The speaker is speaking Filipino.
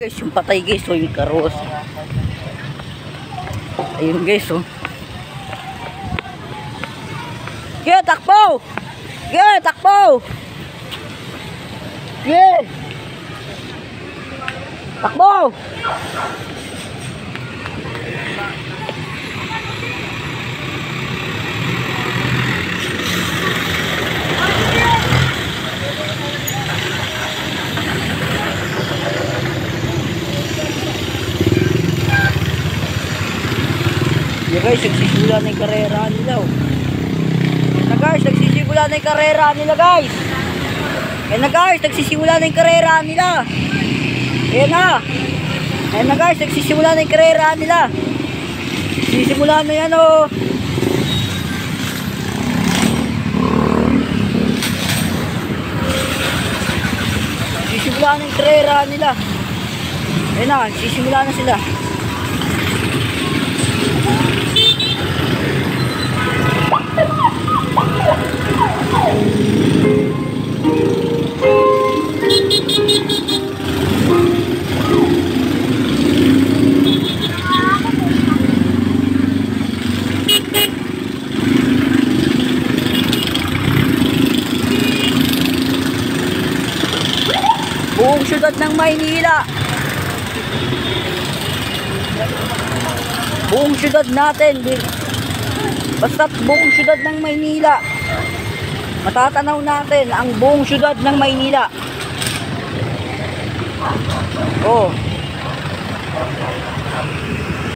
Guys, yung patay guys, yung karos. Ayun guys, oh. Yeah, takbo! Yeah, takbo! Yeah! Takbo! Yeah guys, nagsisimula na yung karera nila, oh. Yan na guys, nagsisimula na yung karera nila guys. Yan na guys, nagsisimula na yung karera nila. Ayan na. Ayan na guys, nagsisimula na yung karera nila. Nagsisimula na yan, oh. Nagsisimula na yung karera nila. Ayan na, nagsisimula na sila. Buong syudad ng Maynila. Buong syudad natin. Basta't buong syudad ng Maynila. Matatanaw natin ang buong syudad ng Maynila. Oh.